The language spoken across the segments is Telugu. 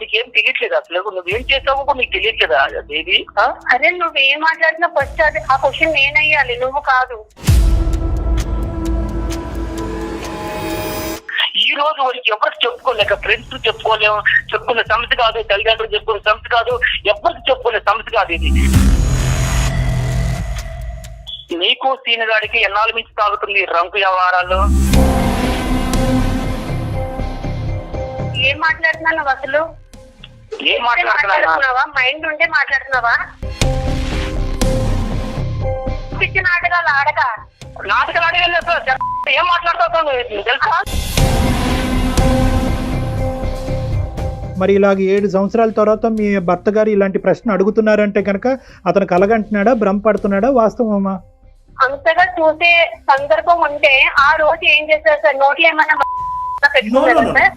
నీకేం తెలియట్లేదు అసలు, నువ్వేం చేసావో కూడా నీకు తెలియట్లేదా బేబీ? అరే నువ్వేం మాట్లాడినా ఫస్ట్ అది ఆ క్వశ్చన్ నేనయ్యాలి, నువ్వు కాదు. ఈ రోజు వరకు ఎవరికి చెప్పుకోలేక, ఫ్రెండ్స్ చెప్పుకోలేము, చెప్పుకునే సమస్య కాదు, తల్లిదండ్రులు చెప్పుకునే సమస్య కాదు, ఎవరికి చెప్పుకునే సమస్య కాదు ఇది. నీకు సీనగాడికి ఎన్నాళ్ళ నుంచి తాగుతుంది రంకు వ్యవహారాలు? ఏం మాట్లాడుతున్నావు అసలు? ఏం మాట్లాడుతున్నావా? మైండ్ ఉంటే మాట్లాడుతున్నావా? పిచ్చి నాటకాలు ఆడగా. నాటకాలు అడిగే ఏం మాట్లాడుతావు తెలుసా? మరి ఇలాగ 7 సంవత్సరాల తర్వాత మీ భర్త గారు ఇలాంటి ప్రశ్న అడుగుతున్నారంటే కనుక అతను కలగంటున్నాడా, భ్రమపడుతున్నాడా, వాస్తవమా? అంతగా చూసే సందర్భం ఉంటే ఆ రోజు ఏం చేశారు సార్? నోట్లు ఏమన్నా పెట్టుకున్నారా సార్?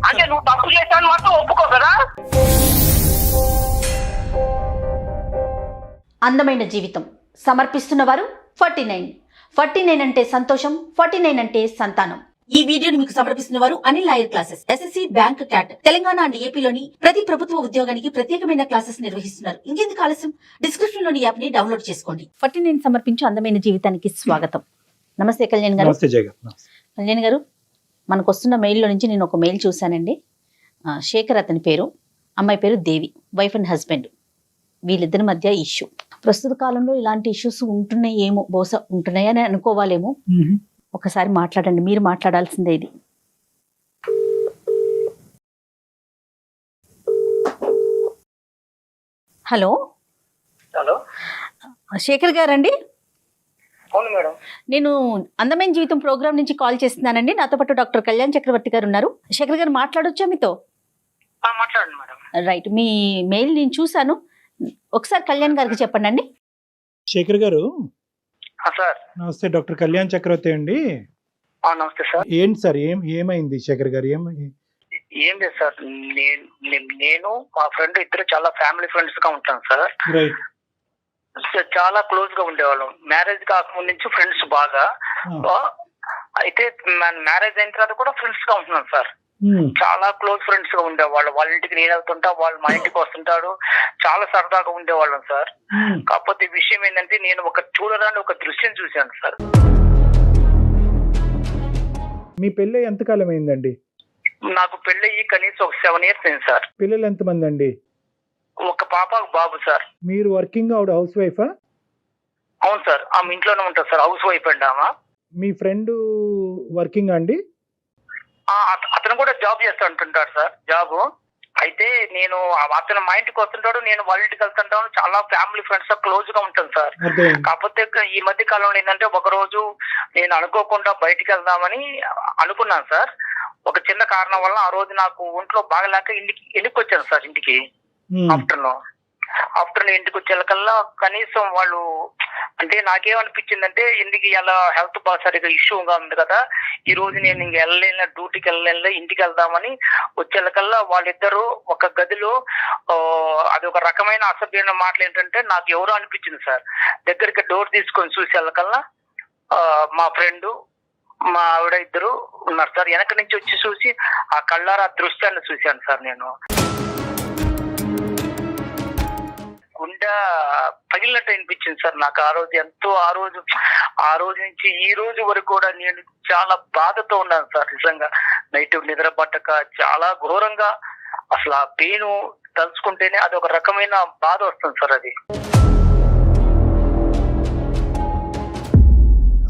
అంటే నువ్వు తప్పు చేశాను మాత్రం ఒప్పుకో కదా. అందమైన జీవితం సమర్పిస్తున్న వారు 49 అంటే సంతోషం, 49 అంటే సంతానం. ఈ వీడియోని మీకు సమర్పిస్తున్న వారు Anil lawyer classes, SSC, bank, cat, Telangana and ఏపీలోని ప్రతి ప్రభుత్వ ఉద్యోగానికి ప్రత్యేకమైన క్లాసెస్ నిర్వహిస్తున్నారు. ఇంకెందుకు ఆలస్యం, డిస్క్రిప్షన్ లోని యాప్ ని డౌన్లోడ్ చేసుకోండి. 49 సమర్పించు అందమైన జీవితానికి స్వాగతం. నమస్తే కళ్యాణ్ గారు. కళ్యాణ్ గారు, మనకు వస్తున్న మెయిల్లో నుంచి నేను ఒక మెయిల్ చూశానండి. శేఖర్ అతని పేరు, అమ్మాయి పేరు దేవి, వైఫ్ అండ్ హస్బెండ్. వీళ్ళిద్దరి మధ్య ఇష్యూ. ప్రస్తుత కాలంలో ఇలాంటి ఇష్యూస్ ఉంటున్నాయేమో, బహుశా ఉంటున్నాయని అనుకోవాలేమో. ఒకసారి మాట్లాడండి, మీరు మాట్లాడాల్సిందే ఇది. హలో హలో, శేఖర్ గారండి? అవును మేడం. నేను అందమైన జీవితం ప్రోగ్రామ్ నుంచి కాల్ చేస్తున్నానండి. నాతో పాటు డాక్టర్ కళ్యాణ్ చక్రవర్తి గారు ఉన్నారు. శేఖర్ గారు మాట్లాడొచ్చా మీతో? మాట్లాడండి మేడం. రైట్, మీ మెయిల్ నేను చూశాను, ఒకసారి కళ్యాణ్ గారికి చెప్పండి అండి. శేఖర్ గారు సార్ నమస్తే, డాక్టర్ కళ్యాణ్ చక్రవర్తి అండి. నమస్తే సార్. ఏంటి సార్, ఏమైంది శేఖర్ గారు? ఏం లేదు సార్, నేను మా ఫ్రెండ్ ఇద్దరు చాలా ఫ్యామిలీ ఫ్రెండ్స్ గా ఉంటాం సార్. రైట్. చాలా క్లోజ్ గా ఉండేవాళ్ళం. మ్యారేజ్ కాకముందు నుంచి ఫ్రెండ్స్ బాగా. అయితే మ్యారేజ్ అయిన తర్వాత కూడా ఫ్రెండ్స్ గా ఉంటున్నాం సార్. చాలా క్లోజ్ ఫ్రెండ్స్ గా ఉండేవాళ్ళు. వాళ్ళ ఇంటికి నేను వెళ్తుంటా, వాళ్ళు మా ఇంటికి వస్తుంటాడు. చాలా సరదాగా ఉండేవాళ్ళం సార్. కాకపోతే విషయం ఏంటంటే, నేను చూడరాని ఒక దృశ్యం చూశాను సార్. మీ పెళ్ళి ఎంతకాలం అయిందండి? నాకు పెళ్ళయి కనీసం ఒక 7 years అయింది సార్. పిల్లలు ఎంతమంది అండి? ఒక పాప, ఒక బాబు సార్. మీరు వర్కింగ్, ఆవిడ హౌస్ వైఫా? అవును సార్, ఆమె ఇంట్లోనే ఉంటుంది సార్, హౌస్ వైఫ్ అండి ఆమె. మీ ఫ్రెండ్ వర్కింగ్ అండి? అతను కూడా జాబ్ చేస్తూ ఉంటుంటాడు సార్, జాబ్. అయితే నేను అతను మా ఇంటికి వస్తుంటాడు, నేను వాళ్ళ ఇంటికి వెళ్తుంటాను. చాలా ఫ్యామిలీ ఫ్రెండ్స్ క్లోజ్ గా ఉంటాను సార్. కాకపోతే ఈ మధ్య కాలంలో ఏంటంటే, ఒక రోజు నేను అనుకోకుండా బయటికి వెళ్దామని అనుకున్నాను సార్. ఒక చిన్న కారణం వల్ల ఆ రోజు నాకు ఒంట్లో బాగలేక ఇంటికి వచ్చాను సార్. ఇంటికి ఆఫ్టర్నూన్ ఇంటికి వచ్చేకల్లా కనీసం వాళ్ళు, అంటే నాకేమనిపించిందంటే, ఎందుకు ఇలా హెల్త్ బాగా సరిగా ఇష్యూగా ఉంది కదా, ఈ రోజు నేను ఇంక వెళ్ళలేను, డ్యూటీకి వెళ్ళలేను, ఇంటికి వెళ్దామని వచ్చేకల్లా వాళ్ళిద్దరూ ఒక గదిలో, అది ఒక రకమైన అసభ్యమైన మాటలు ఏంటంటే, నాకు ఎవరో అనిపించింది సార్. దగ్గరికి డోర్ తీసుకొని చూసేకల్లా మా ఫ్రెండ్, మా ఆవిడ ఇద్దరు ఉన్నారు సార్. వెనక నుంచి వచ్చి చూసి ఆ కళ్ళారా దృశ్యాన్ని చూశాను సార్. నేను గుండె పగిలినట్టు అనిపించింది సార్ నాకు ఆ రోజు. ఎంతో ఆ రోజు నుంచి ఈ రోజు వరకు కూడా నేను చాలా బాధతో ఉన్నాను సార్. నిజంగా నైట్ నిద్ర పట్టక చాలా ఘోరంగా, అసలు ఆ పెయిన్ తలుచుకుంటేనే అది ఒక రకమైన బాధ వస్తుంది సార్. అది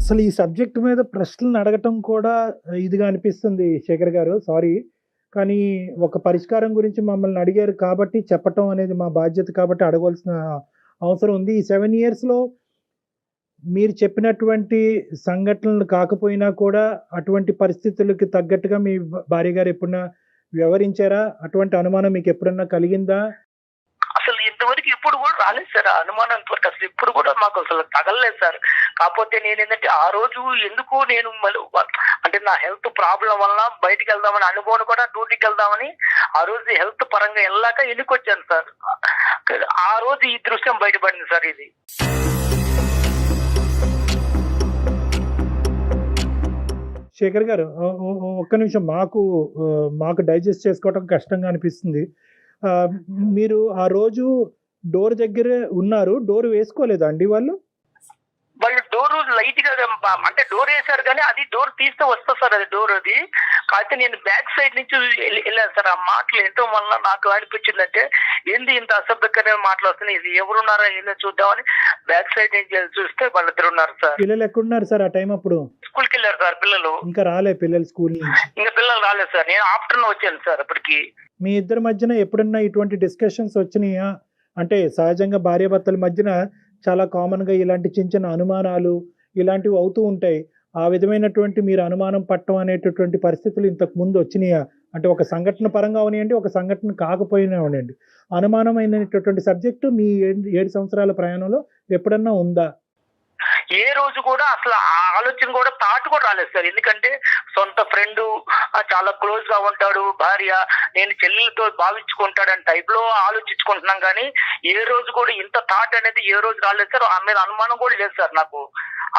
అసలు ఈ సబ్జెక్ట్ మీద ప్రశ్నలు అడగటం కూడా ఇదిగా అనిపిస్తుంది శేఖర్ గారు, సారీ. కానీ ఒక పరిష్కారం గురించి మమ్మల్ని అడిగారు కాబట్టి చెప్పటం అనేది మా బాధ్యత, కాబట్టి అడగవలసిన అవసరం ఉంది. ఈ 7 yearsలో మీరు చెప్పినటువంటి సంఘటనలు కాకపోయినా కూడా అటువంటి పరిస్థితులకు తగ్గట్టుగా మీ భార్య గారు ఎప్పుడన్నా వ్యవహరించారా? అటువంటి అనుమానం మీకు ఎప్పుడన్నా కలిగిందా? అసలు ఇంతవరకు ఎప్పుడు కూడా రాలేదు సార్ అనుమానం. ఇంతవరకు అసలు ఇప్పుడు కూడా మాకు అసలు తగలలేదు సార్. కాకపోతే నేను ఏంటంటే, ఆ రోజు ఎందుకు నేను అంటే నా హెల్త్ ప్రాబ్లం వల్ల బయటికి వెళ్దామని అనుకోని కూడా, డ్యూటీకి వెళ్దామని ఆ రోజు హెల్త్ పరంగా వెళ్ళాక ఇంటికి వచ్చాను సార్. ఆ రోజు ఈ దృశ్యం బయటపడింది సార్. ఇది శేఖర్ గారు ఒక్క నిమిషం, మాకు డైజెస్ట్ చేసుకోవటం కష్టంగా అనిపిస్తుంది. మీరు ఆ రోజు డోర్ దగ్గర ఉన్నారు, డోర్ వేసుకోలేదా అండి వాళ్ళు? వాళ్ళు డోర్ లైట్ గా అంటే డోర్ వేసారు కానీ అది డోర్ తీస్తే వస్తా సార్, అది డోర్ అది కాకపోతే నేను బ్యాక్ సైడ్ నుంచి వెళ్ళాను సార్. ఆ మాటలు ఎంతో వల్ల నాకు అనిపించిందంటే ఏంది ఇంత అసభ్యకరమైన మాటలు వస్తున్నాయి, ఇది ఎవరున్నారా ఏందో చూద్దామని బ్యాక్ సైడ్ నుంచి చూస్తే వాళ్ళిద్దరు ఉన్నారు సార్. పిల్లలు ఎక్కడున్నారు సార్ ఆ టైం అప్పుడు? స్కూల్కి వెళ్ళారు సార్ పిల్లలు. ఇంకా రాలే పిల్లలు స్కూల్ నుంచి? ఇంకా పిల్లలు రాలేదు సార్, నేను ఆఫ్టర్నూన్ వచ్చాను సార్ అప్పటికి. మీ ఇద్దరి మధ్యన ఎప్పుడన్నా ఇటువంటి డిస్కషన్స్ వచ్చినాయా? అంటే సహజంగా భార్యాభర్తల మధ్యన చాలా కామన్ గా ఇలాంటి చిన్న చిన్న అనుమానాలు ఇలాంటివి అవుతూ ఉంటాయి. ఆ విధమైనటువంటి మీరు అనుమానం పట్టడం అనేటటువంటి పరిస్థితులు ఇంతకు ముందు వచ్చినాయా? అంటే ఒక సంఘటన పరంగా అవనివ్వండి, ఒక సంఘటన కాకపోయినా అవనండి, అనుమానమైనటువంటి సబ్జెక్టు మీ 7 సంవత్సరాల ప్రయాణంలో ఎప్పుడన్నా ఉందా? ఏ రోజు కూడా అసలు ఆ ఆలోచన కూడా థాట్ కూడా రాలేదు సార్. ఎందుకంటే సొంత ఫ్రెండ్, చాలా క్లోజ్ గా ఉంటాడు, భార్య నేను చెల్లెలతో భావించుకుంటాడని టైప్ లో ఆలోచించుకుంటున్నాం కానీ ఏ రోజు కూడా ఇంత థాట్ అనేది ఏ రోజు రాలేదు సార్. ఆ మీద అనుమానం కూడా లేదు సార్. నాకు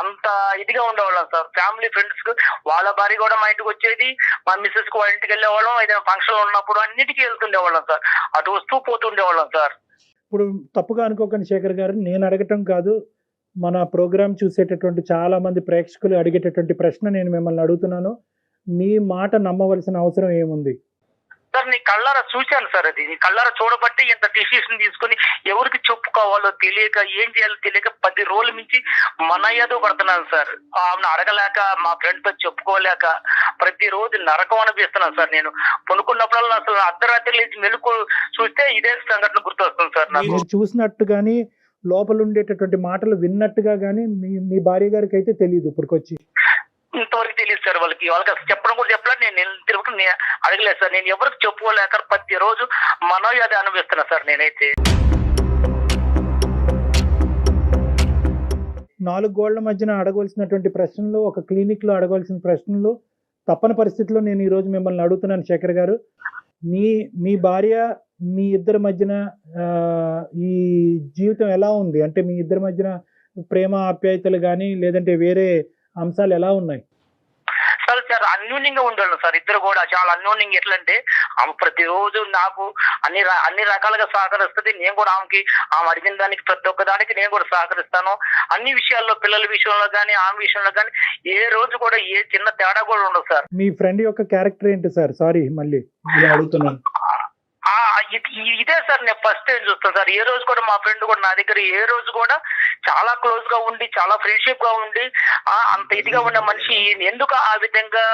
అంత ఇదిగా ఉండేవాళ్ళం సార్. ఫ్యామిలీ ఫ్రెండ్స్ కు వాళ్ళ భార్య కూడా మా ఇంటికి వచ్చేది, మా మిస్సెస్ కు వాళ్ళ ఇంటికి వెళ్ళేవాళ్ళం, ఏదైనా ఫంక్షన్ ఉన్నప్పుడు అన్నిటికీ వెళ్తుండేవాళ్ళం సార్, అటు వస్తూ పోతుండేవాళ్ళం సార్. ఇప్పుడు తప్పుగా అనుకోకండి శేఖర్ గారు, నేను అడగటం కాదు, మన ప్రోగ్రామ్ చూసేటటువంటి చాలా మంది ప్రేక్షకులు అడిగేటటువంటి ప్రశ్న నేను మిమ్మల్ని అడుగుతున్నాను. మీ మాట నమ్మవలసిన అవసరం ఏముంది సార్? నీ కళ్ళారా చూశాను సార్, అది నీ కళ్ళారా చూడబట్టి ఇంత డిసిషన్ తీసుకుని ఎవరికి చెప్పుకోవాలో తెలియక ఏం చేయాలో తెలియక 10 రోజుల నుంచి మనయ్యదో పడుతున్నాను సార్. ఆమెను అడగలేక, మా ఫ్రెండ్ తో చెప్పుకోలేక ప్రతిరోజు నరకం అనిపిస్తున్నాను సార్. నేను కొనుక్కున్నప్పుడల్లా అసలు అర్ధరాత్రి లేచి మెలుకు చూస్తే ఇదే సంఘటన గుర్తొస్తుంది సార్ నాకు. మీరు చూసినట్టు కానీ లోపల ఉండేటటువంటి మాటలు విన్నట్టుగా కానీ మీ భార్య గారికి అయితే తెలియదు ఇప్పటికొచ్చి? ఇంతవరకు తెలియదు సార్. వాళ్ళకి అసలు చెప్పడం కూడా చెప్పలేదు. నేను తిరుగుతూ అడగలేదు సార్. నేను ఎవరికి చెప్పుకోలేక ప్రతిరోజు మనోయాది అనిపిస్తున్నా సార్ నేనైతే. 4 గోళ్ల మధ్యన అడగవలసినటువంటి ప్రశ్నలు, ఒక క్లినిక్ లో అడగవలసిన ప్రశ్నలు తప్పని పరిస్థితుల్లో నేను ఈరోజు మిమ్మల్ని అడుగుతున్నాను శేఖర్ గారు. మీ భార్య మీ ఇద్దరి మధ్యన ఈ జీవితం ఎలా ఉంది? అంటే మీ ఇద్దరి మధ్యన ప్రేమ ఆప్యాయతలు కానీ లేదంటే వేరే అంశాలు ఎలా ఉన్నాయి? సార్ అన్యోన్యంగా ఉండేవాళ్ళం సార్. ఇద్దరు కూడా చాలా అన్యోన్యంగా. ఎట్లా అంటే ఆమె ప్రతిరోజు నాకు అన్ని రకాలుగా సహకరిస్తుంది, నేను కూడా ఆమె అడిగిన దానికి ప్రతి ఒక్క దానికి నేను కూడా సహకరిస్తాను. అన్ని విషయాల్లో, పిల్లల విషయంలో కానీ ఆమె విషయంలో కానీ ఏ రోజు కూడా ఏ చిన్న తేడా కూడా ఉండదు సార్. మీ ఫ్రెండ్ యొక్క క్యారెక్టర్ ఏంటి సార్? సారీ మళ్ళీ అడుగుతున్నాను. ఇదే సార్ నేను ఫస్ట్ టైం చూస్తాను సార్. ఏ రోజు కూడా మా ఫ్రెండ్ కూడా నా దగ్గర ఏ రోజు కూడా చాలా క్లోజ్ గా ఉండి, చాలా ఫ్రెండ్షిప్ గా ఉండి, అంత ఇదిగా ఉన్న మనిషి ఎందుకు ఆ విధంగా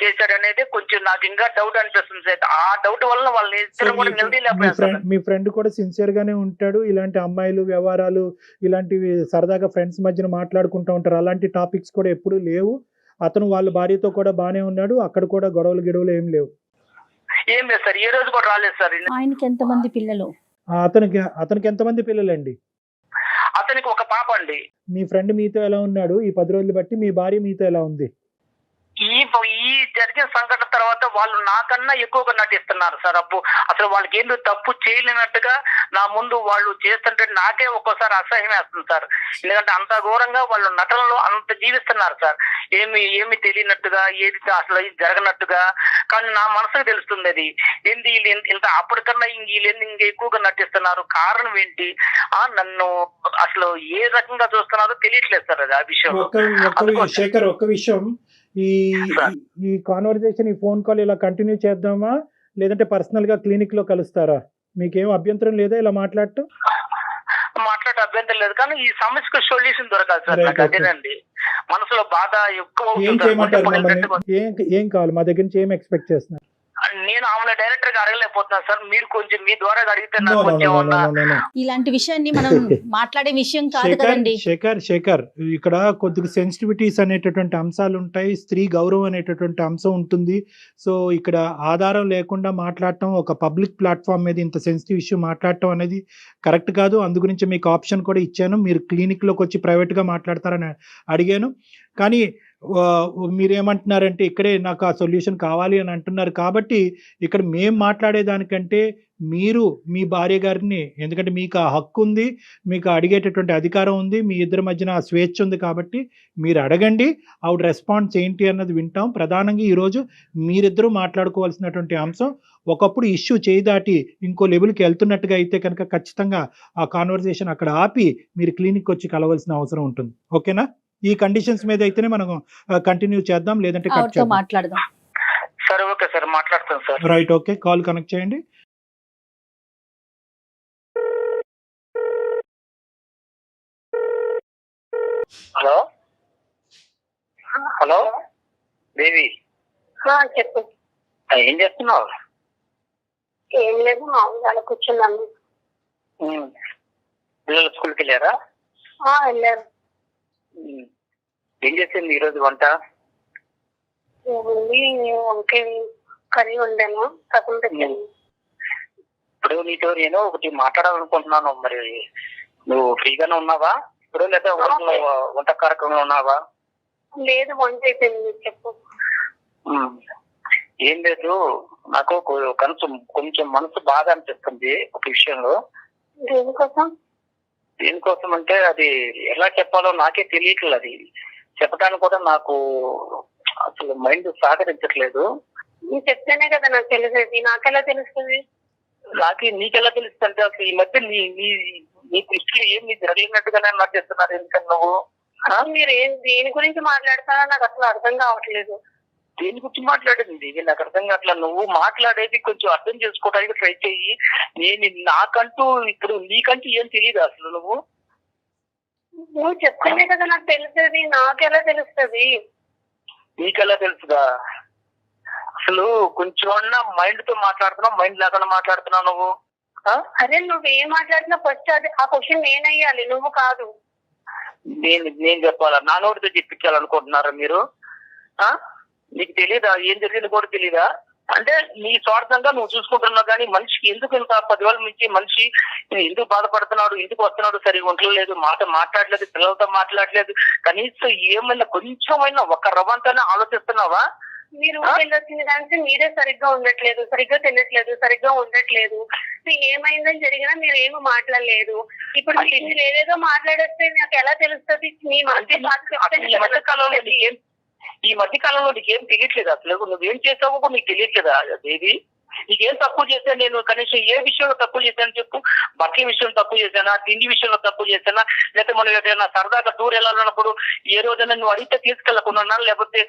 చేశాడనేది కొంచెం నాకు ఇంకా డౌట్ అనిపిస్తుంది సార్. ఆ డౌట్ వల్ల వాళ్ళని ఇద్దరు కూడా నిలదీయలేకపోయారు. మీ ఫ్రెండ్ కూడా సిన్సియర్ గానే ఉంటాడు, ఇలాంటి అమ్మాయిలు వ్యవహారాలు ఇలాంటివి సరదాగా ఫ్రెండ్స్ మధ్యన మాట్లాడుకుంటూ ఉంటారు, అలాంటి టాపిక్స్ కూడా ఎప్పుడూ లేవు. అతను వాళ్ళ భార్యతో కూడా బానే ఉన్నాడు, అక్కడ కూడా గొడవలు ఏం లేవు. ఏం లేదు సార్, ఏ రోజు కూడా రాలేదు సార్. ఆయనకి ఎంతమంది పిల్లలు? అతనికి ఎంతమంది పిల్లలండి? అతనికి ఒక పాప అండి. మీ ఫ్రెండ్ మీతో ఎలా ఉన్నాడు ఈ 10 రోజులు బట్టి? మీ భార్య మీతో ఎలా ఉంది? ఈ జరిగిన సంఘటన తర్వాత వాళ్ళు నాకన్నా ఎక్కువగా నటిస్తున్నారు సార్. అసలు వాళ్ళకి ఏందో తప్పు చేయలేనట్టుగా నా ముందు వాళ్ళు చేస్తుంటే నాకే ఒక్కోసారి అసహ్యం వేస్తుంది సార్. ఎందుకంటే అంత ఘోరంగా వాళ్ళు నటనలో అంత జీవిస్తున్నారు సార్. ఏమి తెలియనట్టుగా, ఏది అసలు జరగనట్టుగా. కానీ నా మనసుకు తెలుస్తుంది అది ఏంది ఇంత అప్పటికన్నా వీళ్ళు ఇంకా ఎక్కువగా నటిస్తున్నారు, కారణం ఏంటి, నన్ను అసలు ఏ రకంగా చూస్తున్నారో తెలియట్లేదు సార్. అది ఆ విషయం. శేఖర్, ఒక్క విషయం, ఈ కాన్వర్జేషన్, ఈ ఫోన్ కాల్ ఇలా కంటిన్యూ చేద్దామా లేదంటే పర్సనల్ గా క్లినిక్ లో కలుస్తారా? మీకేం అభ్యంతరం లేదా ఇలా మాట్లాడటం? మాట్లాడే అభ్యంతరం లేదు, కానీ ఈ సమస్యకు సొల్యూషన్ దొరకాలి సార్. నాకు అదేనండి మనసులో బాధ ఎక్కువ. ఏం కావాలి మా దగ్గర నుంచి? ఏం ఎక్స్పెక్ట్ చేస్తున్నారు? నేను ఆమె డైరెక్టర్ గా అడగలేకపోతున్నాను సార్. మీరు కొంచెం మీ ద్వారా అడిగితే నాకు కొంచెం ఇలాంటి విషయాన్ని మనం మాట్లాడే విషయం కాదు కదండి. శేఖర్, ఇక్కడ కొద్దిగా సెన్సిటివిటీస్ అనేటటువంటి అంశాలు ఉంటాయి, స్త్రీ గౌరవం అనేటటువంటి అంశం ఉంటుంది. సో ఇక్కడ ఆధారం లేకుండా మాట్లాడటం, ఒక పబ్లిక్ ప్లాట్ఫామ్ మీద ఇంత సెన్సిటివ్ ఇష్యూ మాట్లాడటం అనేది కరెక్ట్ కాదు. అందు గురించి మీకు ఆప్షన్ కూడా ఇచ్చాను, మీరు క్లినిక్ లోకి వచ్చి ప్రైవేట్ గా మాట్లాడతారని అడిగాను. కానీ మీరేమంటున్నారంటే ఇక్కడే నాకు ఆ సొల్యూషన్ కావాలి అని అంటున్నారు కాబట్టి ఇక్కడ మేము మాట్లాడేదానికంటే మీరు మీ భార్య గారిని, ఎందుకంటే మీకు ఆ హక్కు ఉంది, మీకు అడిగేటటువంటి అధికారం ఉంది, మీ ఇద్దరి మధ్యన ఆ స్వేచ్ఛ ఉంది కాబట్టి మీరు అడగండి, ఆవిడ రెస్పాన్స్ ఏంటి అన్నది వింటాం. ప్రధానంగా ఈరోజు మీరిద్దరూ మాట్లాడుకోవాల్సినటువంటి అంశం, ఒకప్పుడు ఇష్యూ చేయి దాటి ఇంకో లెవెల్కి వెళ్తున్నట్టుగా అయితే కనుక ఖచ్చితంగా ఆ కాన్వర్సేషన్ అక్కడ ఆపి మీరు క్లినిక్ వచ్చి కలవాల్సిన అవసరం ఉంటుంది. ఓకేనా? ఈ కండిషన్స్ మీద అయితేనే మనం కంటిన్యూ చేద్దాం, లేదంటే కట్ ఆవిడతో చేద్దాం. మాట్లాడదాం. సరే ఓకే సార్, మాట్లాడతాను sir. Right, okay, call connect చేయండి. హలో హలో దేవి, చెప్పు. ఏం చేస్తున్నావు? ఏం లేదు, మామూలుగా కూర్చున్నాను. పిల్లలు స్కూల్కి వెళ్ళారా? వెళ్ళారు. ఏం చేసింది ఈరోజు వంట? ఏముంది, వంకాయ కర్రీ వండాను, రసం పెట్టాను. ఇప్పుడు నీతో నేను ఒకటి మాట్లాడాలనుకుంటున్నాను. మరి నువ్వు ఫ్రీగానే ఉన్నావా ఇప్పుడు, లేదా వంట కార్యక్రమంలో ఉన్నావా? లేదు, వంట అయిపోయింది. చెప్పు. ఏం లేదు, నాకు కొంచెం మనసు బాధ అనిపిస్తుంది ఒక విషయంలో. దేనికోసం? దేనికోసం అంటే అది ఎలా చెప్పాలో నాకే తెలియట్లేదు. అది చెప్పడానికి కూడా నాకు అసలు మైండ్ సహకరించట్లేదు. నువ్వు చెప్తేనే కదా నాకు తెలిసేది, నాకెలా తెలుస్తుంది? నీకెలా తెలుస్తుంది అంటే అసలు ఈ మధ్య నీ దృష్టిలో ఏమి జరగలేనట్టుగానే నాకు చెప్తున్నారు. ఎందుకని నువ్వు మీరు దేని గురించి మాట్లాడుతారో నాకు అసలు అర్థం కావట్లేదు. దేని గురించి మాట్లాడేది ఇది నాకు అర్థం కావట్లా. నువ్వు మాట్లాడేది కొంచెం అర్థం చేసుకోవడానికి ట్రై చెయ్యి. నాకంటూ ఇప్పుడు నీకంటూ ఏం తెలియదు అసలు. నువ్వు చెప్తేనే కదా నాకు తెలిసేది, నాకెలా తెలుస్తుంది? నీకెలా తెలుసుదా? అసలు కొంచెం మైండ్ తో మాట్లాడుతున్నావు, మైండ్ లేకుండా మాట్లాడుతున్నావు నువ్వు. అరే నువ్వేం మాట్లాడినా ఫస్ట్ అది ఆ క్వశ్చన్ నేనయ్యాలి, నువ్వు కాదు. నేను చెప్పాలా? నా నోటితో చెప్పించాలనుకుంటున్నారా మీరు? నీకు తెలీదా ఏం జరిగింది కూడా తెలీదా? అంటే నీ స్వార్థంగా నువ్వు చూసుకుంటున్నావు, కానీ మనిషికి ఎందుకు ఇంత 10 వేల నుంచి మనిషి ఎందుకు బాధపడుతున్నాడు, ఎందుకు వస్తున్నాడు, సరిగా ఉండలేదు, మాట్లాడలేదు, పిల్లలతో మాట్లాడలేదు, కనీసం ఏమైనా కొంచెమైనా ఒక రవంతైనా ఆలోచిస్తున్నావా? మీరు వెళ్ళొచ్చిన దానికి మీరే సరిగ్గా ఉండట్లేదు, సరిగ్గా తినట్లేదు, సరిగ్గా ఉండట్లేదు. ఏమైందని జరిగినా మీరు ఏమి మాట్లాడలేదు. ఇప్పుడు మీరు ఏదేదో మాట్లాడేస్తే నాకు ఎలా తెలుస్తుంది? మీ ఈ మధ్య కాలంలో నీకేం తెలియట్లేదు అసలు. నువ్వేం చేసావో నీకు తెలియట్లేదా దేవి? నీకేం తక్కువ చేశా నేను? కనీసం ఏ విషయంలో తక్కువ చేశాను చెప్పు. బట్టల విషయంలో తక్కువ చేశానా, తిండి విషయంలో తక్కువ చేశానా, లేకపోతే మనం ఏదైనా సరదాగా టూర్ వెళ్ళాలన్నప్పుడు ఏ రోజైనా నువ్వు అడిగితే తీసుకెళ్లకుండా, లేకపోతే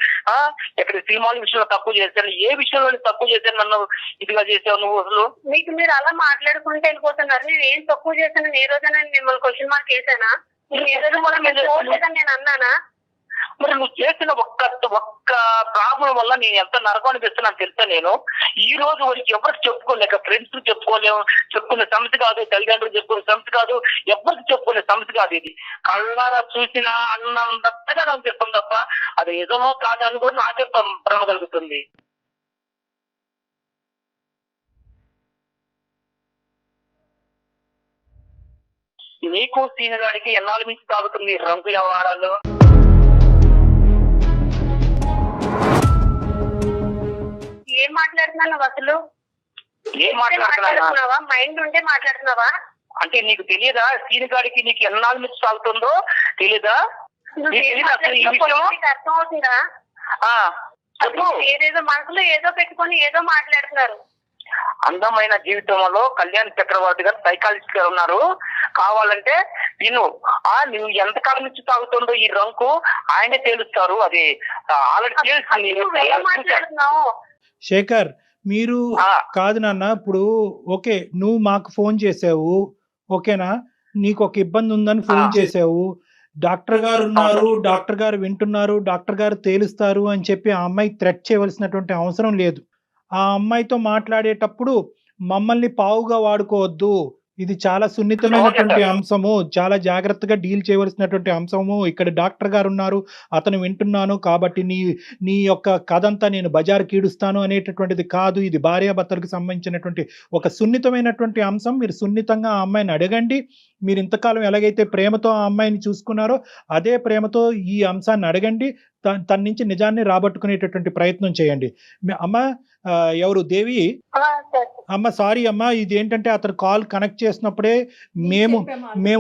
ఎక్కడ సినిమాల విషయంలో తక్కువ చేశాను, ఏ విషయంలో తక్కువ చేశాను నన్ను ఇదిగా చేసావు నువ్వు అసలు? మీకు మీరు అలా మాట్లాడుకుంటే వెళ్ళిపోతున్నారు. నేను ఏం తక్కువ చేశాను? ఏ రోజైనా మిమ్మల్ని క్వశ్చన్ మార్క్ వేసానా? నేను అన్నానా? మరి నువ్వు చేసిన ఒక్క ప్రాబ్లం వల్ల నేను ఎంత నరకం అనిపిస్తున్నాను తెలుసా? నేను ఈ రోజు వరకు ఎవరికి చెప్పుకోలేక, ఫ్రెండ్స్ చెప్పుకునే సమస్య కాదు, తల్లిదండ్రులు చెప్పుకునే సమస్య కాదు, ఎవరికి చెప్పుకునే సమస్య కాదు. ఇది కళ్ళారా చూసినా అన్నంతగా నాకు చెప్తాం తప్ప అది ఏదో కాదని కూడా నాకే భ్రమ కలుగుతుంది. నీకు సీనియర్ గారికి ఎన్నాళ్ళ నుంచి తాగుతుంది రంగు వ్యవహారాలు? ఏం మాట్లాడుతున్నావు అసలు? ఏం మాట్లాడుతున్నావా? మైండ్ ఉంటే మాట్లాడుతున్నావా? అంటే నీకు తెలియదా సీనియర్ గారికి నీకు ఎన్నాళ్ళ నుంచి తాగుతుందో తెలీదా? అర్థం అవుతుందా? ఏదేదో మనసులో ఏదో పెట్టుకొని ఏదో మాట్లాడుతున్నారు. అందమైన జీవితంలో కళ్యాణ్ చక్రవర్తి గారు సైకాలజిస్ట్ గారు ఉన్నారు. కావాలంటే నువ్వు ఎంతకాలం నుంచి తాగుతుందో ఈ రంకు ఆయనే తేలుస్తారు. అది ఆల్రెడీ తెలుస్తుంది. శేఖర్, మీరు కాదు నాన్న, ఇప్పుడు ఓకే నువ్వు మాకు ఫోన్ చేసావు, ఓకేనా, నీకు ఒక ఇబ్బంది ఉందని ఫోన్ చేసావు, డాక్టర్ గారు ఉన్నారు, డాక్టర్ గారు వింటున్నారు, డాక్టర్ గారు తేలుస్తారు అని చెప్పి ఆ అమ్మాయి థ్రెట్ చేయవలసినటువంటి అవసరం లేదు. ఆ అమ్మాయితో మాట్లాడేటప్పుడు మమ్మల్ని పావుగా వాడుకోవద్దు, ఇది చాలా సున్నితమైనటువంటి అంశము, చాలా జాగ్రత్తగా డీల్ చేయవలసినటువంటి అంశము. ఇక్కడ డాక్టర్ గారు ఉన్నారు, అతను వింటున్నాను కాబట్టి నీ యొక్క కథంతా నేను బజారు కీడుస్తాను అనేటటువంటిది కాదు. ఇది భార్యాభర్తలకు సంబంధించినటువంటి ఒక సున్నితమైనటువంటి అంశం. మీరు సున్నితంగా ఆ అమ్మాయిని అడగండి. మీరు ఇంతకాలం ఎలాగైతే ప్రేమతో ఆ అమ్మాయిని చూసుకున్నారో అదే ప్రేమతో ఈ అంశాన్ని అడగండి, తన నుంచి నిజాన్ని రాబట్టుకునేటటువంటి ప్రయత్నం చేయండి. అమ్మ ఎవరు దేవి సార్ అమ్మ, సారీ అమ్మ, ఇది ఏంటంటే అతను కాల్ కనెక్ట్ చేసినప్పుడే మేము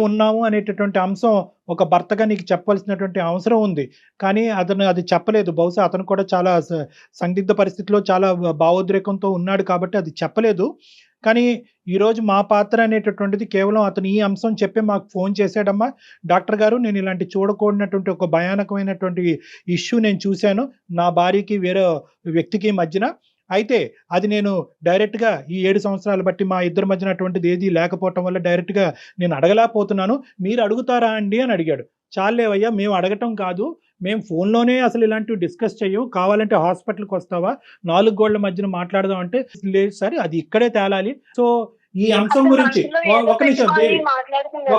ఉన్నాము అనేటటువంటి అంశం ఒక భర్తగా నీకు చెప్పవలసినటువంటి అవసరం ఉంది, కానీ అతను అది చెప్పలేదు. బహుశా అతను కూడా చాలా సందిగ్ధ పరిస్థితిలో చాలా భావోద్రేకంతో ఉన్నాడు కాబట్టి అది చెప్పలేదు. కానీ ఈరోజు మా పాత్ర అనేటటువంటిది కేవలం అతను ఈ అంశం చెప్పి మాకు ఫోన్ చేశాడమ్మా, డాక్టర్ గారు నేను ఇలాంటి చూడకూడనటువంటి ఒక భయానకమైనటువంటి ఇష్యూ నేను చూశాను నా భార్యకి వేరే వ్యక్తికి మధ్యన. అయితే అది నేను డైరెక్ట్గా ఈ 7 సంవత్సరాలు బట్టి మా ఇద్దరి మధ్యన అటువంటిది ఏది లేకపోవటం వల్ల డైరెక్ట్గా నేను అడగలేకపోతున్నాను, మీరు అడుగుతారా అండి అని అడిగాడు. చాలేవయ్యా, మేము అడగటం కాదు, మేము ఫోన్లోనే అసలు ఇలాంటివి డిస్కస్ చెయ్యం, కావాలంటే హాస్పిటల్కి వస్తావా 4 గోళ్ల మధ్యన మాట్లాడదాం అంటే లేదు సార్, అది ఇక్కడే తేలాలి. సో ఈ అంశం గురించి ఒక నిమిషం దేవి,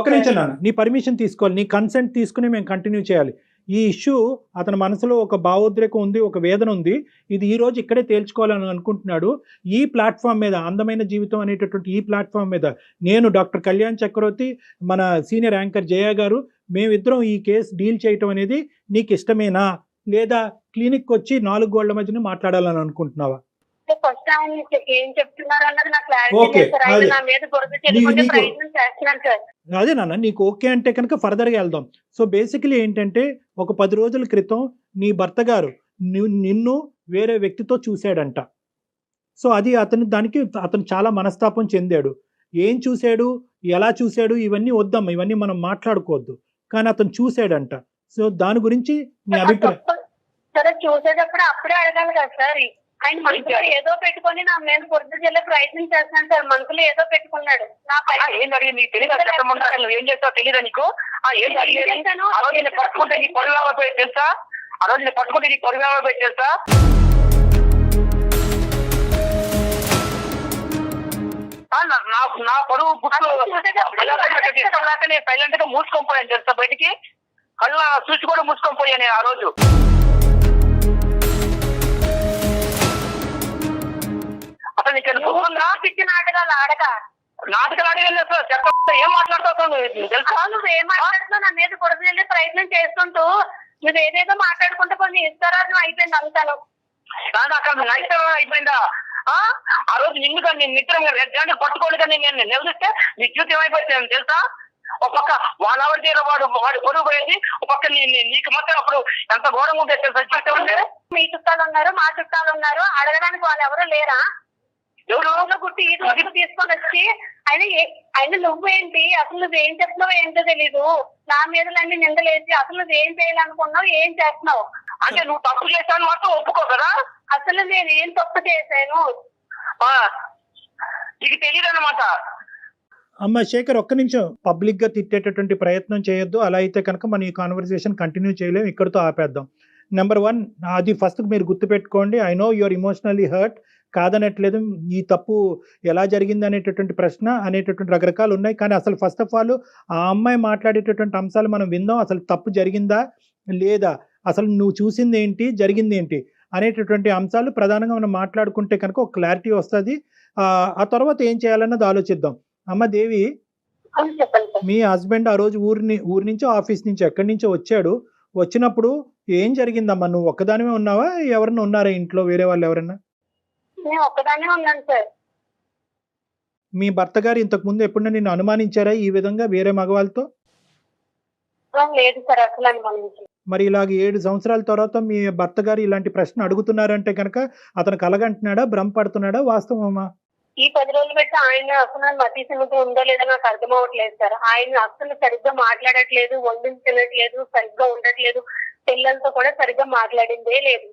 ఒక్క నిమిషం నాన్న, నీ పర్మిషన్ తీసుకోవాలి, నీ కన్సెంట్ తీసుకుని మేము కంటిన్యూ చేయాలి. ఈ ఇష్యూ అతని మనసులో ఒక భావోద్రేకం ఉంది, ఒక వేదన ఉంది, ఇది ఈ రోజు ఇక్కడే తేల్చుకోవాలని అనుకుంటున్నాడు. ఈ ప్లాట్ఫామ్ మీద, అందమైన జీవితం అనేటటువంటి ఈ ప్లాట్ఫామ్ మీద నేను డాక్టర్ కళ్యాణ్ చక్రవర్తి, మన సీనియర్ యాంకర్ జయ గారు, మేమిద్దరం ఈ కేసు డీల్ చేయటం అనేది నీకు ఇష్టమేనా, లేదా క్లినిక్ వచ్చి 4 గోళ్ల మధ్యన మాట్లాడాలని అనుకుంటున్నావా? ఫస్ట్ ఆయన ఏం చెప్తున్నారు అన్నది నాకు క్లారిటీ ఓకే, లేదు సార్. ఆయన నా మీద బురద చెల్లుకునే ప్రయత్నం చేస్తున్నాను సార్. అదే నాన్న, నీకు ఓకే అంటే కనుక ఫర్దర్గా వెళ్దాం. సో బేసికలీ ఏంటంటే ఒక 10 రోజుల క్రితం నీ భర్త గారు నిన్ను వేరే వ్యక్తితో చూశాడంట. సో అది అతను చాలా మనస్తాపం చెందాడు. ఏం చూశాడు, ఎలా చూశాడు, ఇవన్నీ వద్దమ్మా, ఇవన్నీ మనం మాట్లాడుకోవద్దు, కానీ అతను చూశాడంట. సో దాని గురించి నీ అభిప్రాయం? సరే, చూసేటప్పుడు అప్పుడే అడగాలి కదా సార్. ఆయన మనసులో ఏదో పెట్టుకొని నా మీద బురద చెల్లే ప్రయత్నం చేస్తున్నాను సార్. మనసులో ఏదో పెట్టుకున్నాడు. ఏం జరిగింది నీకు తెలియదు, నువ్వు ఏం చేస్తావు తెలియదా నీకు? ఏం జరిగింది? ఆ రోజు నేను పట్టుకుంటే నీ పొరుగు పోయి తెలుసా? ఆ రోజు నేను పట్టుకుంటే నీ పొరుగు పోయి తెలుసా? నా పొరుగు గుర్తు నేను సైలెంట్ గా మూసుకొని పోయాను తెలుసా, బయటికి కళ్ళ చూసి కూడా మూసుకొని పోయాను ఆ రోజు. అసలు నీకు పిచ్చి నాటకాలు ఆడక నాటకాలు అడిగలేదు సార్, ఏం మాట్లాడుతావు తెలుసా? నువ్వు ఏం మాట్లాడుతున్నావు? నా మీద బురద చెల్లే ప్రయత్నం చేస్తుంటూ నువ్వు ఏదేదో మాట్లాడుకుంటే కొన్ని ఇస్తారాజు అయిపోయింది అంతాను. అక్కడ నైతం అయిపోయిందా? ఆ రోజు నిన్ను కానీ నిద్రం రెడ్డి పట్టుకోండి కానీ నేను నిలదీస్తే నీ జీవితం ఏమైపోయింది తెలుసా? ఒక పక్క వాళ్ళ వాడు పొరుగు పోయేది, ఒక పక్క నీకు మాత్రం అప్పుడు ఎంత ఘోరంగా ఉంటుంది తెలుసా జీవితం అంటే. మీ చుట్టాలు ఉన్నారు, మా చుట్టాలు ఉన్నారు, అడగడానికి వాళ్ళు ఎవరు లేరా? ఎవరు గుట్టి ఈ రోజు తీసుకొని వచ్చి ఆయన నువ్వేంటి, అసలు నువ్వేం చెప్తున్నావు ఏంటో తెలీదు, నా మీదలన్నీ నిందలేసి అసలు నువ్వేం చేయాలనుకున్నావు, ఏం చేస్తున్నావు అంటే నువ్వు తప్పు చేస్తాను మాత్రం ఒప్పుకో కదా. అసలు నేను ఏం తప్పు చేశాను నీకు తెలియదు అన్నమాట. అమ్మ శేఖర్, ఒక్క నిమిషం, పబ్లిక్ గా తిట్టేటటువంటి ప్రయత్నం చేయొద్దు. అలా అయితే కనుక మన ఈ కాన్వర్సేషన్ కంటిన్యూ చేయలేము, ఇక్కడితో ఆపేద్దాం. నెంబర్ 1, అది ఫస్ట్ మీరు గుర్తుపెట్టుకోండి. I know your emotionally hurt, కాదనట్లేదు. ఈ తప్పు ఎలా జరిగింది అనేటటువంటి ప్రశ్న అనేటటువంటి రకరకాలు ఉన్నాయి, కానీ అసలు ఫస్ట్ ఆఫ్ ఆల్ ఆ అమ్మాయి మాట్లాడేటటువంటి అంశాలు మనం విందాం. అసలు తప్పు జరిగిందా లేదా, అసలు నువ్వు చూసింది ఏంటి, జరిగింది ఏంటి అనేటటువంటి అంశాలు ప్రధానంగా మనం మాట్లాడుకుంటే కనుక ఒక క్లారిటీ వస్తుంది. ఆ తర్వాత ఏం చేయాలన్నది ఆలోచిద్దాం. అమ్మ దేవి, మీ హస్బెండ్ ఆ రోజు ఊరి నుంచో ఆఫీస్ నుంచి ఎక్కడి నుంచో వచ్చాడు. వచ్చినప్పుడు ఏం జరిగిందమ్మా? నువ్వు ఒక్కదానివే ఉన్నావా, ఎవరన్నా ఉన్నారా ఇంట్లో, వేరే వాళ్ళు ఎవరన్నా? నేను ఒక్కదానే ఉన్నాను సార్. మీ భర్త గారు ఇంతకు ముందు ఎప్పుడన్నా నిన్ను అనుమానించారా ఈ విధంగా వేరే మగవాళ్ళతో? లేదు సార్, అసలు అనుమానించారు. మరి ఇలాగ 7 సంవత్సరాల తర్వాత మీ భర్త గారు ఇలాంటి ప్రశ్న అడుగుతున్నారంటే కనుక అతను కలగంటున్నాడా, భ్రమపడుతున్నాడా, వాస్తవమా? ఈ 10 రోజులు పెట్టి ఆయన అసలు మతి సిమితి ఉందో లేదో నాకు అర్థం అవ్వట్లేదు సార్. ఆయన అసలు సరిగ్గా మాట్లాడట్లేదు, వండించి తినట్లేదు, సరిగ్గా ఉండట్లేదు, పిల్లలతో కూడా సరిగ్గా మాట్లాడిందే లేదు.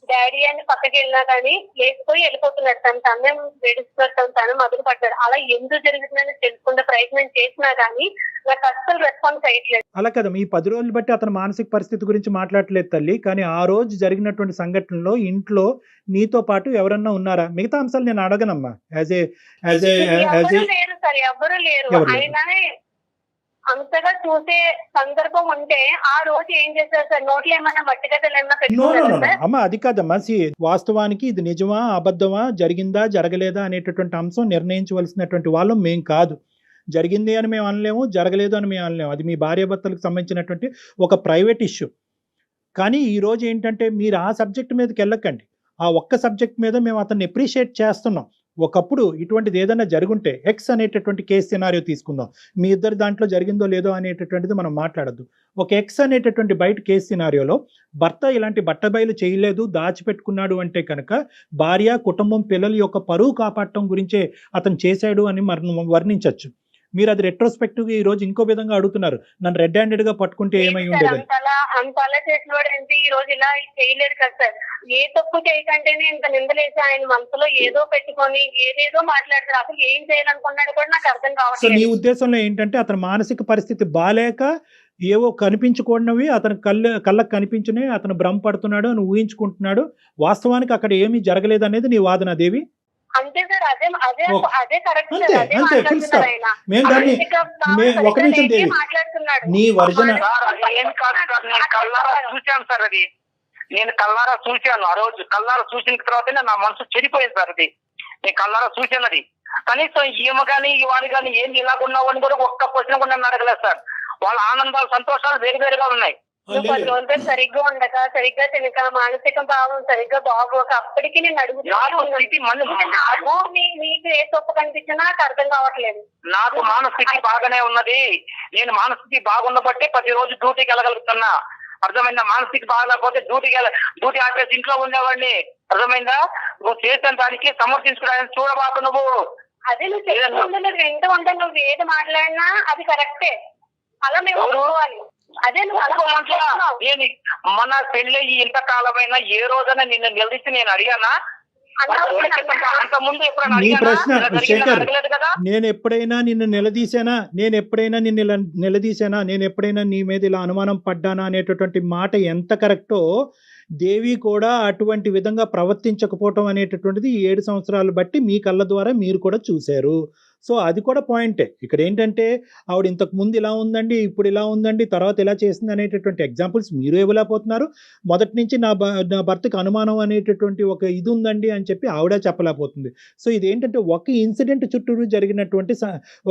డాడీ అని పక్కకి వెళ్ళినా కానీ లేకపోయి వెళ్ళిపోతున్నాడు, తను వేడిస్తున్నాడు, తను మొదలు పడ్డాడు. అలా ఎందుకు జరుగుతుందని తెలుసుకునే ప్రయత్నం చేసినా కానీ నాకు అస్సలు రెస్పాన్స్ అయ్యట్లేదు. అలా కదా, ఈ 10 రోజులు బట్టి అతని మానసిక పరిస్థితి గురించి మాట్లాడలేదు తల్లి, కానీ ఆ రోజు జరిగినటువంటి సంఘటనలో ఇంట్లో నీతో పాటు ఎవరన్నా ఉన్నారా? మిగతా అంశాలు నేను అడగనమ్మా. లేరు సార్, ఎవరు లేరు. ఆయన అంతగా చూసే సందర్భం ఉంటే ఆ రోజు ఏం చేశారు సార్? నోట్లో ఏమన్నా మట్టిగడ్డలు ఏమన్నా పెట్టుకున్నారా? అమ్మ అది కాదమ్మా, వాస్తవానికి ఇది నిజమా అబద్ధమా, జరిగిందా జరగలేదా అనేటటువంటి అంశం నిర్ణయించవలసినటువంటి వాళ్ళం మేం కాదు. జరిగింది అని మేము అనలేము, జరగలేదు అని మేము అనలేము. అది మీ భార్యాభర్తలకు సంబంధించినటువంటి ఒక ప్రైవేట్ ఇష్యూ. కానీ ఈరోజు ఏంటంటే మీరు ఆ సబ్జెక్ట్ మీదకి వెళ్ళకండి. ఆ ఒక్క సబ్జెక్ట్ మీద మేము అతన్ని అప్రిషియేట్ చేస్తున్నాం. ఒకప్పుడు ఇటువంటిది ఏదైనా జరుగుంటే ఎక్స్ అనేటటువంటి కేసు సినారియో తీసుకుందాం. మీ ఇద్దరు దాంట్లో జరిగిందో లేదో అనేటటువంటిది మనం మాట్లాడద్దు. ఒక ఎక్స్ అనేటటువంటి బయట కేసు సినారియోలో భర్త ఇలాంటి బట్టబయలు చేయలేదు, దాచిపెట్టుకున్నాడు అంటే కనుక భార్య, కుటుంబం, పిల్లల యొక్క పరువు కాపాడటం గురించే అతను చేశాడు అని వర్ణించవచ్చు. మీరు అది రెట్రోస్పెక్టివ్గా ఈ రోజు ఇంకో విధంగా అడుగుతున్నారు, నన్ను రెడ్ హ్యాండెడ్ గా పట్టుకుంటే ఏమై ఉండేది. అంతలా చేసిన వాడు ఏంటి ఈ రోజు ఇలా చేయలేడు కదా సార్. ఏ తప్పు చేయకంటేనే ఇంత నిందలేసి ఆయన మనసులో ఏదో పెట్టుకొని ఏదేదో మాట్లాడతారు. అసలు ఏం చేయాలనుకున్నాడు కూడా నాకు అర్థం సో కావట్లేదు. నీ ఉద్దేశంలో ఏంటంటే అతని మానసిక పరిస్థితి బాలేక ఏవో కనిపించుకోనివి అతని కళ్ళకు కనిపించినవి అతను భ్రమపడుతున్నాడు అని ఊహించుకుంటున్నాడు. వాస్తవానికి అక్కడ ఏమీ జరగలేదు అనేది నీ వాదన దేవి. అంతే సార్, అదే అదే అదే కరెక్ట్ అంతే సార్. అదే అంతే ఫుల్ స్టాప్. మేము దాన్ని ఒక నిమిషం దేవి, మాట్లాడుతున్నాడు. నీ వర్జన ఏం కాదు సార్, నేను కళ్ళారా చూశాను సార్. అది నేను కళ్ళారా చూశాను. ఆ రోజు కళ్ళారా చూసిన తర్వాతనే నా మనసు చెడిపోయింది సార్. అది నేను కళ్ళారా చూశాను. అది కనీసం ఈమె కానీ వాడు కానీ ఏంది ఇలాగున్నావు అని కూడా ఒక్క క్వశ్చన్ కూడా నన్ను అడగలేదు సార్. వాళ్ళ ఆనందాలు, సంతోషాలు వేరువేరుగా ఉన్నాయి. కొన్ని రోజులు సరిగ్గా ఉండక, సరిగ్గా తినక, మానసిక భావం సరిగ్గా బాగోక అప్పటికి నేను అడుగుతున్నాను. నీకు ఏ తప్పు కనిపించినా నాకు అర్థం కావట్లేదు. నాకు మానస్థితి బాగానే ఉన్నది. నేను మానస్థితి బాగున్నబట్టే ప్రతిరోజు డ్యూటీకి వెళ్ళగలుగుతున్నా. అర్థమైందా? మానస్థితి బాగాలేకపోతే డ్యూటీ ఆపేసి ఇంట్లో ఉండేవాడిని. అర్థమైందా? నువ్వు చేసిన దానికి సమర్థించుకోవడానికి చూడబాకు. నువ్వు అదే నువ్వు చెప్తుంటే నువ్వు వింటూ ఉంటే నువ్వు ఏది మాట్లాడినా అది కరెక్టే. అలా మేము ఒప్పుకోవాలి. అదే నేను మన పెళ్ళి ఇంతకాలమైనా ఏ రోజైనా నిన్ను నిలదీసి నేను అడిగానా? నీ ప్రశ్న శేఖర్, నేను ఎప్పుడైనా నిన్ను నిలదీశానా, నేను ఎప్పుడైనా నీ మీద ఇలా అనుమానం పడ్డానా అనేటటువంటి మాట ఎంత కరెక్టో దేవి కూడా అటువంటి విధంగా ప్రవర్తించకపోవటం అనేటటువంటిది 7 సంవత్సరాలు బట్టి మీ కళ్ళ ద్వారా మీరు కూడా చూశారు. సో అది కూడా పాయింటే. ఇక్కడ ఏంటంటే ఆవిడ ఇంతకు ముందు ఇలా ఉందండి, ఇప్పుడు ఇలా ఉందండి, తర్వాత ఇలా చేసింది అనేటటువంటి ఎగ్జాంపుల్స్ మీరు ఇవ్వలేకపోతున్నారు. మొదటి నుంచి నా భర్తకు అనుమానం అనేటటువంటి ఒక ఇది ఉందండి అని చెప్పి ఆవిడ చెప్పలేకపోతుంది. సో ఇదేంటంటే ఒక ఇన్సిడెంట్ చుట్టూరు జరిగినటువంటి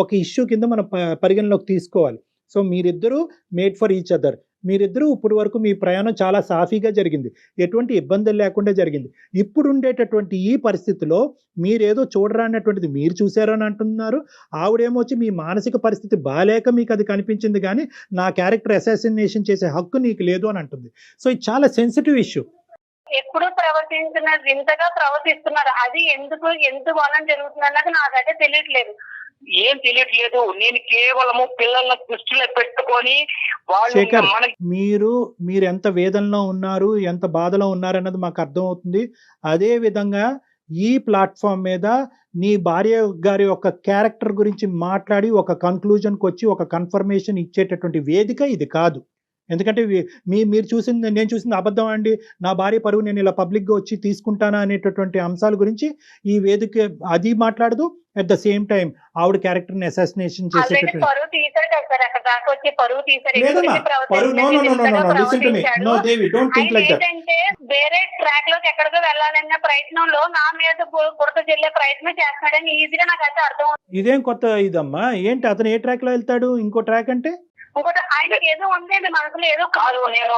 ఒక ఇష్యూ కింద మనం పరిగణలోకి తీసుకోవాలి. సో మీరిద్దరూ మేడ్ ఫర్ ఈచ్ అదర్. మీరిద్దరూ ఇప్పుడు వరకు మీ ప్రయాణం చాలా సాఫీగా జరిగింది, ఎటువంటి ఇబ్బందులు లేకుండా జరిగింది. ఇప్పుడు ఉండేటటువంటి ఈ పరిస్థితిలో మీరేదో చూడరా అన్నటువంటిది మీరు చూసారని అంటున్నారు. ఆవిడేమో వచ్చి మీ మానసిక పరిస్థితి బాలేక మీకు అది కనిపించింది కానీ నా క్యారెక్టర్ అసాసినేషన్ చేసే హక్కు నీకు లేదు అని అంటుంది. సో ఇది చాలా సెన్సిటివ్ ఇష్యూ. ఎప్పుడు ప్రవర్తించినారు, వింతగా ప్రవర్తిస్తున్నారు. అది ఎందుకు వలన జరుగుతున్నది నాకైతే తెలియట్లేదు. ఏం తెలియట్లేదు. నేను కేవలము పిల్లల దృష్టిలో పెట్టుకొని శేఖర్, మీరు ఎంత వేదనలో ఉన్నారు, ఎంత బాధలో ఉన్నారు అన్నది మాకు అర్థమవుతుంది. అదే విధంగా ఈ ప్లాట్ఫామ్ మీద నీ భార్య గారి యొక్క క్యారెక్టర్ గురించి మాట్లాడి ఒక కన్క్లూజన్కి వచ్చి ఒక కన్ఫర్మేషన్ ఇచ్చేటటువంటి వేదిక ఇది కాదు. ఎందుకంటే నేను చూసింది అబద్ధం అండి, నా భార్య పరువు నేను ఇలా పబ్లిక్గా వచ్చి తీసుకుంటానా అనేటటువంటి అంశాల గురించి ఈ వేదిక అది మాట్లాడదు. అట్ ద సేమ్ టైం ఆవిడ క్యారెక్టర్ని అసాసినేషన్ చేసేటటువంటి వేరే ట్రాక్ లోకి ఎక్కడికో వెళ్ళాలన్న ప్రయత్నంలో నా మీద బురద చెల్లే ప్రయత్నం చేస్తున్నాడని ఈజీగా నాకైతే అర్థం. ఇదేం కొత్త ఇదమ్మా? ఏంటి అతను ఏ ట్రాక్ లో వెళ్తాడు? ఇంకో ట్రాక్ అంటే ఇంకోటి ఆయనకి ఏదో ఉంది మనసులో ఏదో కాదు. నేను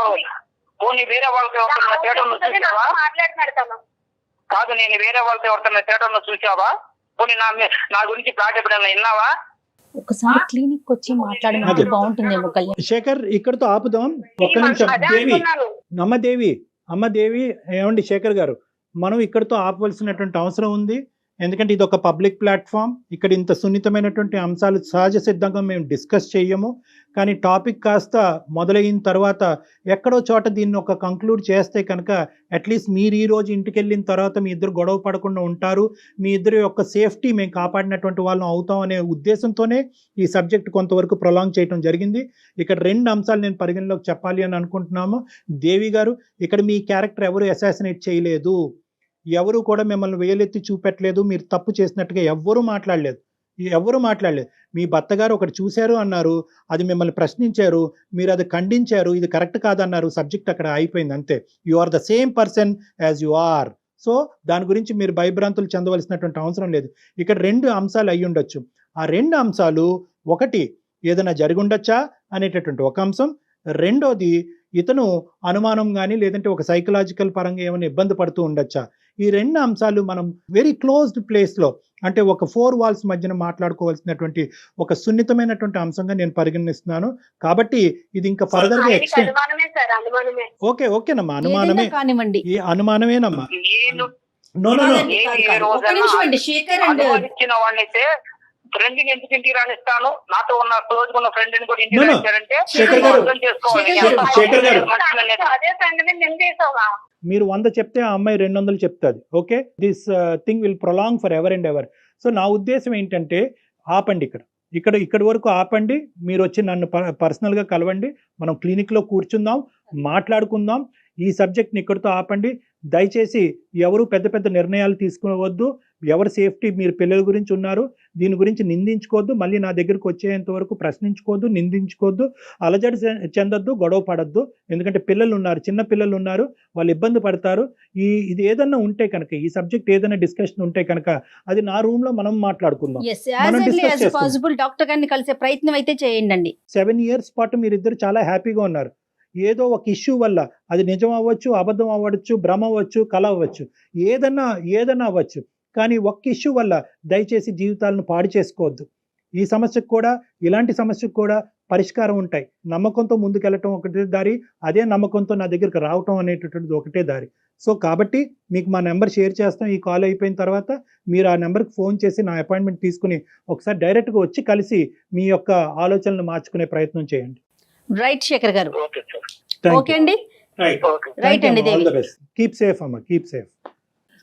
వేరే వాళ్ళతో మాట్లాడుతున్నాడు తను. కాదు, నేను వేరే వాళ్ళతో ఎవరితో థియేటర్లో చూసావా? పోనీ నా గురించి ప్లాట్ ఎప్పుడైనా విన్నావా? ఒకసారి క్లినిక్ వచ్చి మాట్లాడినట్టు బాగుంటుందేమో. శేఖర్, ఇక్కడతో ఆపుదాం. ఒక్క నిమిషం. దేవి, అమ్మ దేవి, ఏమండి శేఖర్ గారు, మనం ఇక్కడతో ఆపవలసినటువంటి అవసరం ఉంది. ఎందుకంటే ఇది ఒక పబ్లిక్ ప్లాట్ఫామ్. ఇక్కడ ఇంత సున్నితమైనటువంటి అంశాలు సహజ సిద్ధంగా మేము డిస్కస్ చేయము. కానీ టాపిక్ కాస్త మొదలైన తర్వాత ఎక్కడో చోట దీన్ని ఒక కంక్లూడ్ చేస్తే కనుక అట్లీస్ట్ మీరు ఈ రోజు ఇంటికి వెళ్ళిన తర్వాత మీ ఇద్దరు గొడవ పడకుండా ఉంటారు, మీ ఇద్దరు యొక్క సేఫ్టీ మేము కాపాడినటువంటి వాళ్ళం అవుతాం అనే ఉద్దేశంతోనే ఈ సబ్జెక్ట్ కొంతవరకు ప్రొలాంగ్ చేయడం జరిగింది. ఇక్కడ 2 అంశాలు నేను పరిగణలోకి చెప్పాలి అని అనుకుంటున్నాము. దేవి గారు, ఇక్కడ మీ క్యారెక్టర్ ఎవరు అసాసినేట్ చేయలేదు, ఎవరు కూడా మిమ్మల్ని వేలెత్తి చూపెట్టలేదు, మీరు తప్పు చేసినట్టుగా ఎవ్వరూ మాట్లాడలేదు. మీ భర్త గారు ఒకటి చూశారు అన్నారు, అది మిమ్మల్ని ప్రశ్నించారు, మీరు అది ఖండించారు, ఇది కరెక్ట్ కాదన్నారు, సబ్జెక్ట్ అక్కడ అయిపోయింది, అంతే. You are the same person as you are. So దాని గురించి మీరు భయభ్రాంతులు చెందవలసినటువంటి అవసరం లేదు. ఇక్కడ 2 అంశాలు అయి ఉండొచ్చు. ఆ 2 అంశాలు ఒకటి ఏదైనా జరిగి ఉండొచ్చా అనేటటువంటి ఒక అంశం, రెండోది ఇతను అనుమానం కానీ లేదంటే ఒక సైకలాజికల్ పరంగా ఏమైనా ఇబ్బంది పడుతూ ఉండొచ్చా. ఈ రెండు అంశాలు మనం వెరీ క్లోజ్డ్ ప్లేస్లో, అంటే ఒక 4 వాల్స్ మధ్యన మాట్లాడుకోవాల్సినటువంటి ఒక సున్నితమైనటువంటి అంశంగా నేను పరిగణిస్తున్నాను. కాబట్టి ఇది ఇంకా ఫర్దర్ గా ఆయనకి ఎక్స్టెండ్. అనుమానమే సార్, అనుమానమే. ఓకేనమ్మా, అనుమానమే, ఏదైనా కానివ్వండి. ఈ అనుమానమేనమ్మా. నేను నో నో నో కాదండి, కాదు, కాదు. ఒక నిమిషం అండి, శేఖర్ అండ్ అనుమానించిన వాడిని అయితే ఫ్రెండ్ ని ఎందుకు ఇంటికి రానిస్తాను, నాతో ఉన్న క్లోజ్ ఉన్న ఫ్రెండ్ ని కూడా ఇంటికి No, no. రానిచ్చారంటే శేఖర్ గారు, అర్థం చేసుకోవాలి. శేఖర్ గారు. అదే ఫ్రెండ్ నేను చేసావా? మీరు 100 చెప్తే ఆ అమ్మాయి 200 చెప్తుంది. Okay, this thing will prolong for ever and ever. So నా ఉద్దేశం ఏంటంటే ఆపండి, ఇక్కడి వరకు ఆపండి. మీరు వచ్చి నన్ను పర్సనల్గా కలవండి, మనం క్లినిక్లో కూర్చుందాం, మాట్లాడుకుందాం. ఈ సబ్జెక్ట్ని ఇక్కడితో ఆపండి. దయచేసి ఎవరు పెద్ద పెద్ద నిర్ణయాలు తీసుకోవద్దు. ఎవరి సేఫ్టీ, మీరు పిల్లల గురించి ఉన్నారు, దీని గురించి నిందించుకోవద్దు. మళ్ళీ నా దగ్గరకు వచ్చేంత వరకు ప్రశ్నించుకోవద్దు, నిందించుకోవద్దు, అలజడి చెందొద్దు, గొడవ పడద్దు. ఎందుకంటే పిల్లలు ఉన్నారు, చిన్న పిల్లలు ఉన్నారు, వాళ్ళు ఇబ్బంది పడతారు. ఇది ఏదన్నా ఉంటే కనుక, ఈ సబ్జెక్ట్ ఏదైనా డిస్కషన్ ఉంటే కనుక అది నా రూమ్ లో మనం మాట్లాడుకుందాం. మనం discuss చేసుకుందాం. పాసిబుల్ డాక్టర్ గారిని కలిసే ప్రయత్నం అయితే చేయండి. 7 years పాటు మీరిద్దరు చాలా హ్యాపీగా ఉన్నారు. ఏదో ఒక ఇష్యూ వల్ల, అది నిజం అవ్వచ్చు, అబద్ధం అవ్వచ్చు, భ్రమ అవ్వచ్చు, కళ అవ్వచ్చు, ఏదన్నా అవ్వచ్చు, కానీ ఒక్క ఇష్యూ వల్ల దయచేసి జీవితాలను పాడు చేసుకోవద్దు. ఈ సమస్యకు కూడా, ఇలాంటి సమస్యకు కూడా పరిష్కారం ఉంటాయి. నమ్మకంతో ముందుకెళ్ళటం ఒకటే దారి, అదే నమ్మకంతో నా దగ్గరికి రావటం అనేటటువంటిది ఒకటే దారి. సో కాబట్టి మీకు మా నెంబర్ షేర్ చేస్తాం. ఈ కాల్ అయిపోయిన తర్వాత మీరు ఆ నెంబర్కి ఫోన్ చేసి నా అపాయింట్మెంట్ తీసుకుని ఒకసారి డైరెక్ట్గా వచ్చి కలిసి మీ యొక్క ఆలోచనలు మార్చుకునే ప్రయత్నం చేయండి. రైట్ శేఖర్ గారు, ఓకే సార్. ఓకే అండి, రైట్ అండి దేవి. కీప్ సేఫ్ అమ్మా, కీప్ సేఫ్.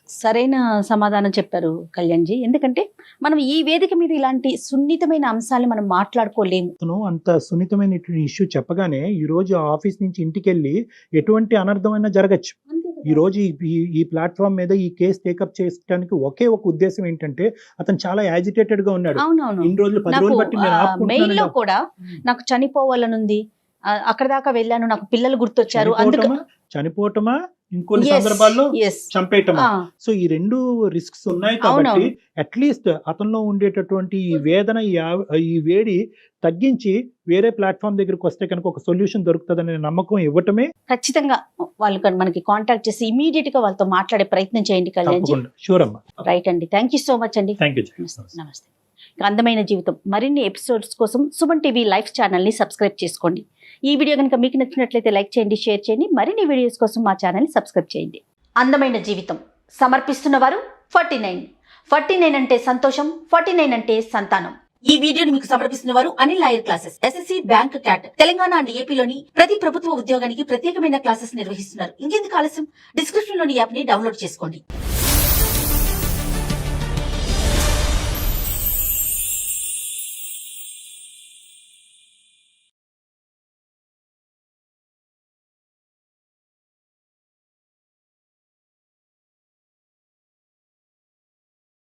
సరైన సమాధానం చెప్పారు కళ్యాణ్జీ. ఎందుకంటే మనం ఈ వేదిక మీద ఇలాంటి సున్నితమైన అంశాలు మనం మాట్లాడుకోలేము. అంత సున్నితమైన ఇష్యూ చెప్పగానే ఈ రోజు ఆఫీస్ నుంచి ఇంటికి వెళ్ళి ఎటువంటి అనర్థమైనా జరగచ్చు. ఈ రోజు ఈ ప్లాట్ఫామ్ మీద ఈ కేసు టేకప్ చేయడానికి ఒకే ఒక ఉద్దేశం ఏంటంటే, అతను చాలా యాజిటేటెడ్ గా ఉన్నాడు. అవునవును, ఇన్ని రోజులు 10 రోజులు బట్టి నేను మెయిల్ ఆపుకుంటున్నాను. లో కూడా నాకు చనిపోవాలనుంది, అక్కడ దాకా వెళ్ళాను, నాకు పిల్లలు గుర్తొచ్చారు, అందుకు చనిపోవటమా, ఇంకొన్ని సందర్భాల్లో చంపేయటమా. సో ఈ 2 రిస్క్స్ ఉన్నాయి కాబట్టి అట్లీస్ట్ అతనిలో ఉండేటటువంటి ఈ వేదన, ఈ వేడి తగ్గించి వేరే ప్లాట్ఫామ్ దగ్గరికి వస్తే కనుక ఒక సొల్యూషన్ దొరుకుతుందనే నమ్మకం ఇవ్వటమే. ఖచ్చితంగా వాళ్ళు మనకి కాంటాక్ట్ చేసి ఇమీడియట్ గా వాళ్ళతో మాట్లాడే ప్రయత్నం చేయండి కళ్యాణ్జీ. షూర్ అమ్మా. రైట్ అండి, థ్యాంక్ యూ సో మచ్ అండి. Thank you. నమస్తే. అందమైన జీవితం మరిన్ని ఎపిసోడ్స్ కోసం సుమన్ టీవీ లైవ్ ఛానల్ ని సబ్స్క్రైబ్ చేసుకోండి. ఈ వీడియో కనుక మీకు నచ్చినట్లయితే లైక్ చేయండి, షేర్ చేయండి. మరిన్ని వీడియోస్ కోసం మా ఛానల్ ని సబ్స్క్రైబ్ చేయండి. అందమైన జీవితం సమర్పిస్తున్న వారు 49 అంటే సంతోషం, 49 అంటే సంతానం. ఈ వీడియోని మీకు సమర్పిస్తున్న వారు Anil lawyer classes, SSC bank cat, Telangana and ఏపీలోని ప్రతి ప్రభుత్వ ఉద్యోగానికి ప్రత్యేకమైన క్లాసెస్ నిర్వహిస్తున్నారు. ఇంకెందుకు ఆలస్యం, డిస్క్రిప్షన్ లోని యాప్ ని డౌన్లోడ్ చేసుకోండి.